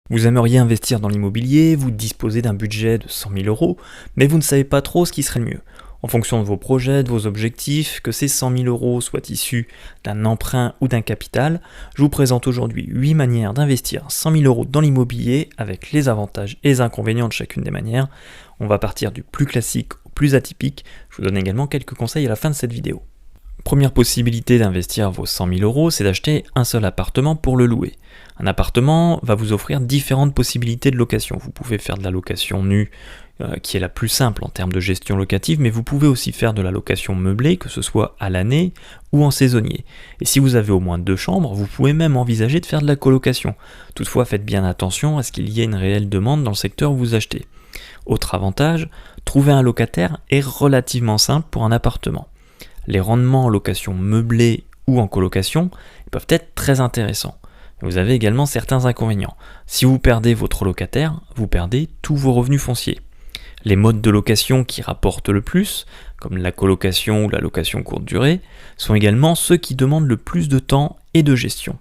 Vous aimeriez investir dans l'immobilier, vous disposez d'un budget de 100 000 euros, mais vous ne savez pas trop ce qui serait le mieux. En fonction de vos projets, de vos objectifs, que ces 100 000 euros soient issus d'un emprunt ou d'un capital, je vous présente aujourd'hui 8 manières d'investir 100 000 euros dans l'immobilier avec les avantages et les inconvénients de chacune des manières. On va partir du plus classique au plus atypique. Je vous donne également quelques conseils à la fin de cette vidéo. Première possibilité d'investir vos 100 000 euros, c'est d'acheter un seul appartement pour le louer. Un appartement va vous offrir différentes possibilités de location. Vous pouvez faire de la location nue, qui est la plus simple en termes de gestion locative, mais vous pouvez aussi faire de la location meublée, que ce soit à l'année ou en saisonnier. Et si vous avez au moins 2 chambres, vous pouvez même envisager de faire de la colocation. Toutefois, faites bien attention à ce qu'il y ait une réelle demande dans le secteur où vous achetez. Autre avantage, trouver un locataire est relativement simple pour un appartement. Les rendements en location meublée ou en colocation peuvent être très intéressants. Vous avez également certains inconvénients. Si vous perdez votre locataire, vous perdez tous vos revenus fonciers. Les modes de location qui rapportent le plus, comme la colocation ou la location courte durée, sont également ceux qui demandent le plus de temps et de gestion.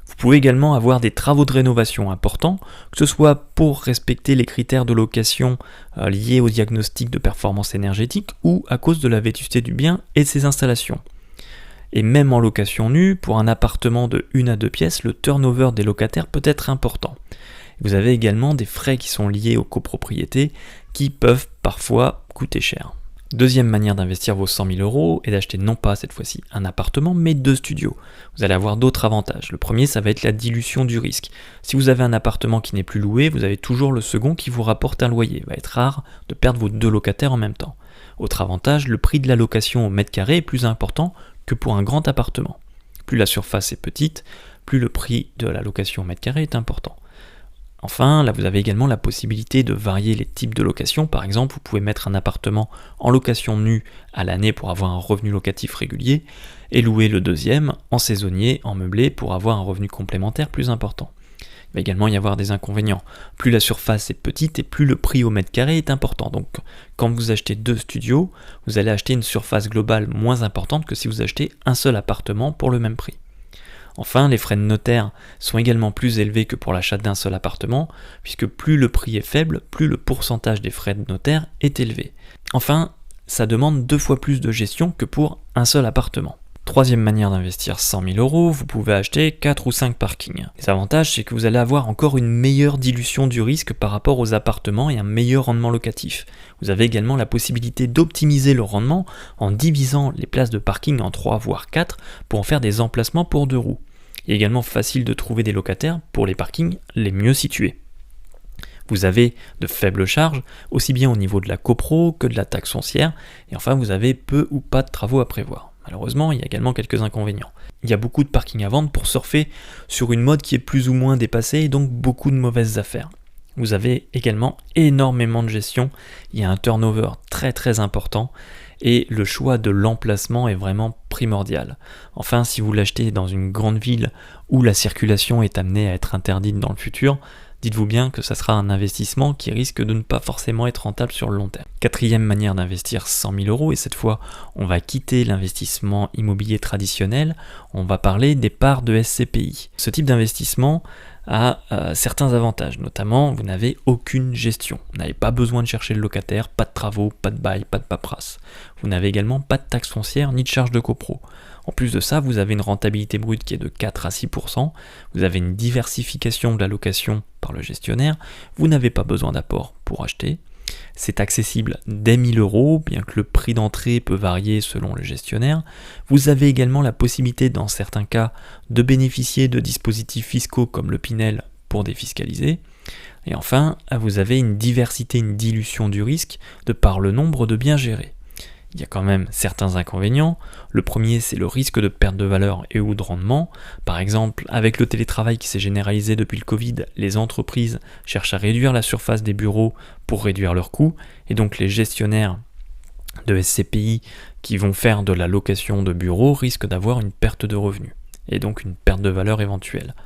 Vous pouvez également avoir des travaux de rénovation importants, que ce soit pour respecter les critères de location liés au diagnostic de performance énergétique ou à cause de la vétusté du bien et de ses installations. Et même en location nue, pour un appartement de 1 à 2 pièces, le turnover des locataires peut être important. Vous avez également des frais qui sont liés aux copropriétés qui peuvent parfois coûter cher. Deuxième manière d'investir vos 100 000 euros est d'acheter non pas cette fois-ci un appartement, mais 2 studios. Vous allez avoir d'autres avantages. Le premier, ça va être la dilution du risque. Si vous avez un appartement qui n'est plus loué, vous avez toujours le second qui vous rapporte un loyer. Il va être rare de perdre vos 2 locataires en même temps. Autre avantage, le prix de la location au mètre carré est plus important que pour un grand appartement. Plus la surface est petite, plus le prix de la location au mètre carré est important. Enfin, là vous avez également la possibilité de varier les types de location. Par exemple, vous pouvez mettre un appartement en location nue à l'année pour avoir un revenu locatif régulier et louer le deuxième en saisonnier, en meublé pour avoir un revenu complémentaire plus important. Il va également y avoir des inconvénients. Plus la surface est petite et plus le prix au mètre carré est important. Donc quand vous achetez 2 studios, vous allez acheter une surface globale moins importante que si vous achetez un seul appartement pour le même prix. Enfin, les frais de notaire sont également plus élevés que pour l'achat d'un seul appartement, puisque plus le prix est faible, plus le pourcentage des frais de notaire est élevé. Enfin, ça demande 2 fois plus de gestion que pour un seul appartement. Troisième manière d'investir 100 000 euros, vous pouvez acheter 4 ou 5 parkings. Les avantages, c'est que vous allez avoir encore une meilleure dilution du risque par rapport aux appartements et un meilleur rendement locatif. Vous avez également la possibilité d'optimiser le rendement en divisant les places de parking en 3 voire 4 pour en faire des emplacements pour 2 roues. Il est également facile de trouver des locataires pour les parkings les mieux situés. Vous avez de faibles charges, aussi bien au niveau de la copro que de la taxe foncière, et enfin vous avez peu ou pas de travaux à prévoir. Malheureusement, il y a également quelques inconvénients. Il y a beaucoup de parkings à vendre pour surfer sur une mode qui est plus ou moins dépassée et donc beaucoup de mauvaises affaires. Vous avez également énormément de gestion, il y a un turnover très important et le choix de l'emplacement est vraiment primordial. Enfin, si vous l'achetez dans une grande ville où la circulation est amenée à être interdite dans le futur, dites-vous bien que ça sera un investissement qui risque de ne pas forcément être rentable sur le long terme. Quatrième manière d'investir 100 000 euros, et cette fois on va quitter l'investissement immobilier traditionnel, on va parler des parts de SCPI. Ce type d'investissement a certains avantages, notamment vous n'avez aucune gestion. Vous n'avez pas besoin de chercher le locataire, pas de travaux, pas de bail, pas de paperasse. Vous n'avez également pas de taxe foncière ni de charge de copro. En plus de ça, vous avez une rentabilité brute qui est de 4 à 6%, vous avez une diversification de la location par le gestionnaire, vous n'avez pas besoin d'apport pour acheter, c'est accessible dès 1 000 euros, bien que le prix d'entrée peut varier selon le gestionnaire. Vous avez également la possibilité, dans certains cas, de bénéficier de dispositifs fiscaux comme le Pinel pour défiscaliser. Et enfin, vous avez une diversité, une dilution du risque de par le nombre de biens gérés. Il y a quand même certains inconvénients. Le premier, c'est le risque de perte de valeur et ou de rendement. Par exemple, avec le télétravail qui s'est généralisé depuis le Covid, les entreprises cherchent à réduire la surface des bureaux pour réduire leurs coûts, et donc les gestionnaires de SCPI qui vont faire de la location de bureaux risquent d'avoir une perte de revenus, et donc une perte de valeur éventuelle.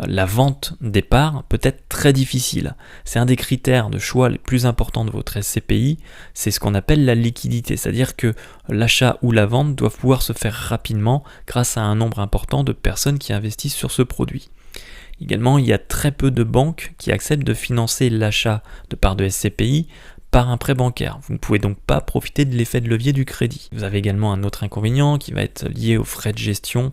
La vente des parts peut être très difficile. C'est un des critères de choix les plus importants de votre SCPI, c'est ce qu'on appelle la liquidité, c'est-à-dire que l'achat ou la vente doivent pouvoir se faire rapidement grâce à un nombre important de personnes qui investissent sur ce produit. Également, il y a très peu de banques qui acceptent de financer l'achat de parts de SCPI par un prêt bancaire. Vous ne pouvez donc pas profiter de l'effet de levier du crédit. Vous avez également un autre inconvénient qui va être lié aux frais de gestion.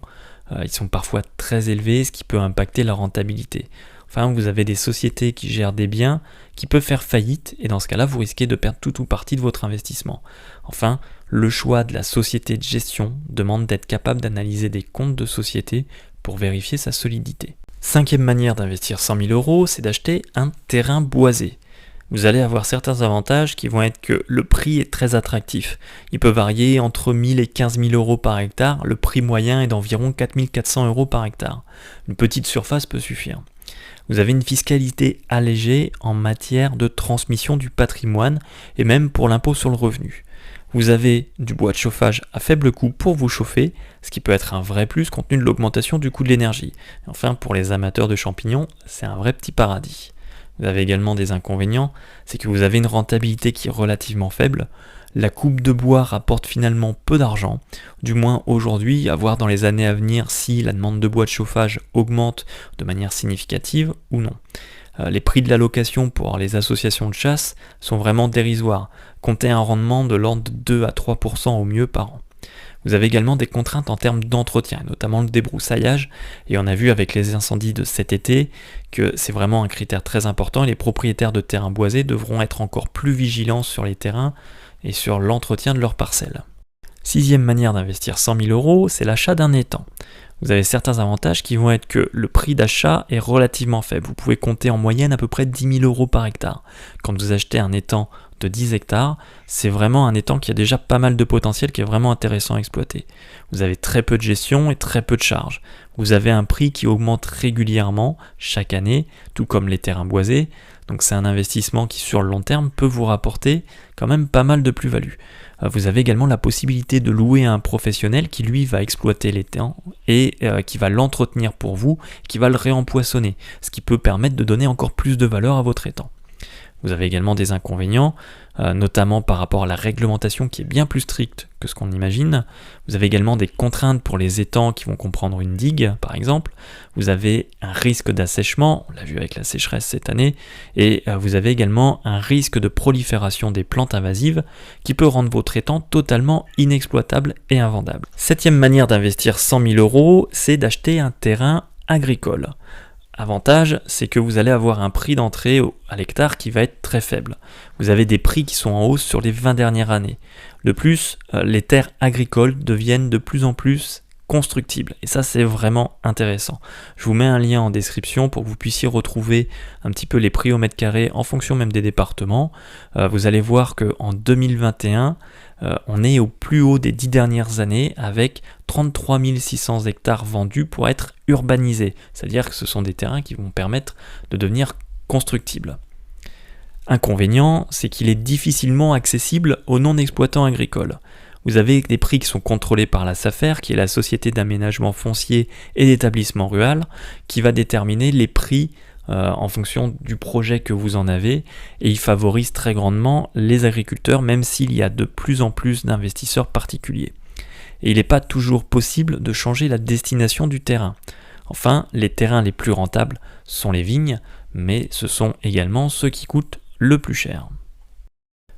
Ils sont parfois très élevés, ce qui peut impacter la rentabilité. Enfin, vous avez des sociétés qui gèrent des biens qui peuvent faire faillite et dans ce cas-là, vous risquez de perdre tout ou partie de votre investissement. Enfin, le choix de la société de gestion demande d'être capable d'analyser des comptes de société pour vérifier sa solidité. Cinquième manière d'investir 100 000 euros, c'est d'acheter un terrain boisé. Vous allez avoir certains avantages qui vont être que le prix est très attractif. Il peut varier entre 1000 et 15 000 euros par hectare. Le prix moyen est d'environ 4400 euros par hectare. Une petite surface peut suffire. Vous avez une fiscalité allégée en matière de transmission du patrimoine et même pour l'impôt sur le revenu. Vous avez du bois de chauffage à faible coût pour vous chauffer, ce qui peut être un vrai plus compte tenu de l'augmentation du coût de l'énergie. Enfin, pour les amateurs de champignons, c'est un vrai petit paradis. Vous avez également des inconvénients, c'est que vous avez une rentabilité qui est relativement faible. La coupe de bois rapporte finalement peu d'argent, du moins aujourd'hui, à voir dans les années à venir si la demande de bois de chauffage augmente de manière significative ou non. Les prix de la location pour les associations de chasse sont vraiment dérisoires, comptez un rendement de l'ordre de 2 à 3% au mieux par an. Vous avez également des contraintes en termes d'entretien, notamment le débroussaillage, et on a vu avec les incendies de cet été que c'est vraiment un critère très important et les propriétaires de terrains boisés devront être encore plus vigilants sur les terrains et sur l'entretien de leurs parcelles. Sixième manière d'investir 100 000 euros, c'est l'achat d'un étang. Vous avez certains avantages qui vont être que le prix d'achat est relativement faible. Vous pouvez compter en moyenne à peu près 10 000 euros par hectare. Quand vous achetez un étang de 10 hectares, c'est vraiment un étang qui a déjà pas mal de potentiel, qui est vraiment intéressant à exploiter. Vous avez très peu de gestion et très peu de charges. Vous avez un prix qui augmente régulièrement chaque année, tout comme les terrains boisés. Donc c'est un investissement qui sur le long terme peut vous rapporter quand même pas mal de plus-value. Vous avez également la possibilité de louer à un professionnel qui lui va exploiter l'étang et qui va l'entretenir pour vous, qui va le réempoisonner, ce qui peut permettre de donner encore plus de valeur à votre étang. Vous avez également des inconvénients, notamment par rapport à la réglementation qui est bien plus stricte que ce qu'on imagine. Vous avez également des contraintes pour les étangs qui vont comprendre une digue, par exemple. Vous avez un risque d'assèchement, on l'a vu avec la sécheresse cette année, et vous avez également un risque de prolifération des plantes invasives qui peut rendre votre étang totalement inexploitable et invendable. Septième manière d'investir 100 000 euros, c'est d'acheter un terrain agricole. Avantage, c'est que vous allez avoir un prix d'entrée à l'hectare qui va être très faible. Vous avez des prix qui sont en hausse sur les 20 dernières années. De plus, les terres agricoles deviennent de plus en plus constructibles. Et ça, c'est vraiment intéressant. Je vous mets un lien en description pour que vous puissiez retrouver un petit peu les prix au mètre carré en fonction même des départements. Vous allez voir qu'en 2021, on est au plus haut des 10 dernières années avec 33 600 hectares vendus pour être urbanisés. C'est-à-dire que ce sont des terrains qui vont permettre de devenir constructibles. Inconvénient, c'est qu'il est difficilement accessible aux non-exploitants agricoles. Vous avez des prix qui sont contrôlés par la SAFER, qui est la Société d'aménagement foncier et d'établissement rural, qui va déterminer les prix en fonction du projet que vous en avez, et il favorise très grandement les agriculteurs, même s'il y a de plus en plus d'investisseurs particuliers. Et il n'est pas toujours possible de changer la destination du terrain. Enfin, les terrains les plus rentables sont les vignes, mais ce sont également ceux qui coûtent le plus cher.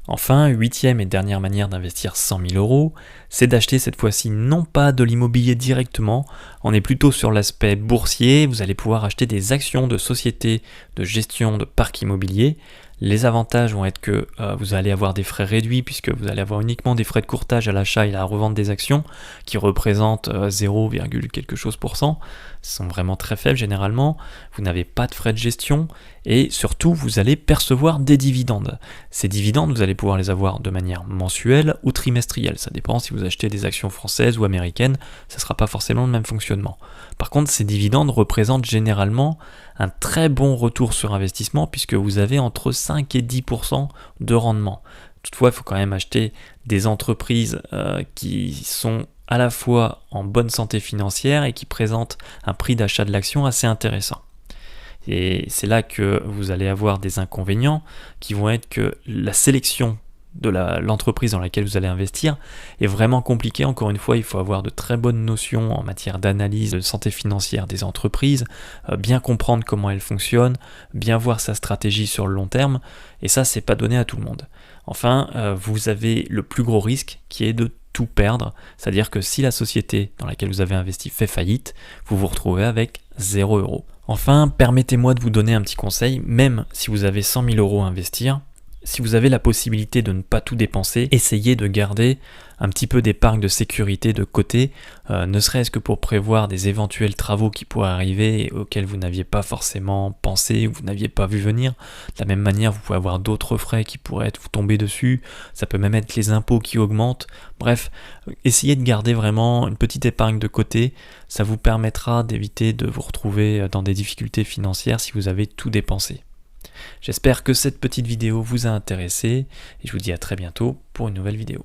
Enfin, huitième et dernière manière d'investir 100 000 euros, c'est d'acheter cette fois-ci non pas de l'immobilier directement, on est plutôt sur l'aspect boursier, vous allez pouvoir acheter des actions de sociétés de gestion de parcs immobiliers. Les avantages vont être que vous allez avoir des frais réduits puisque vous allez avoir uniquement des frais de courtage à l'achat et à la revente des actions qui représentent 0, quelque chose %. Ce sont vraiment très faibles généralement. Vous n'avez pas de frais de gestion et surtout vous allez percevoir des dividendes. Ces dividendes, vous allez pouvoir les avoir de manière mensuelle ou trimestrielle. Ça dépend si vous achetez des actions françaises ou américaines, ça ne sera pas forcément le même fonctionnement. Par contre, ces dividendes représentent généralement un très bon retour sur investissement puisque vous avez entre 5 et 10% de rendement. Toutefois, il faut quand même acheter des entreprises qui sont à la fois en bonne santé financière et qui présentent un prix d'achat de l'action assez intéressant. Et c'est là que vous allez avoir des inconvénients qui vont être que la sélection de l'entreprise dans laquelle vous allez investir est vraiment compliqué. Encore une fois, il faut avoir de très bonnes notions en matière d'analyse de santé financière des entreprises, bien comprendre comment elles fonctionnent, bien voir sa stratégie sur le long terme, et ça, c'est pas donné à tout le monde. Enfin, vous avez le plus gros risque qui est de tout perdre, c'est-à-dire que si la société dans laquelle vous avez investi fait faillite, vous vous retrouvez avec 0 €. Enfin, permettez-moi de vous donner un petit conseil, même si vous avez 100 000 € à investir, si vous avez la possibilité de ne pas tout dépenser, essayez de garder un petit peu d'épargne de sécurité de côté, ne serait-ce que pour prévoir des éventuels travaux qui pourraient arriver et auxquels vous n'aviez pas forcément pensé ou vous n'aviez pas vu venir. De la même manière, vous pouvez avoir d'autres frais qui pourraient vous tomber dessus, ça peut même être les impôts qui augmentent. Bref, essayez de garder vraiment une petite épargne de côté, ça vous permettra d'éviter de vous retrouver dans des difficultés financières si vous avez tout dépensé. J'espère que cette petite vidéo vous a intéressé et je vous dis à très bientôt pour une nouvelle vidéo.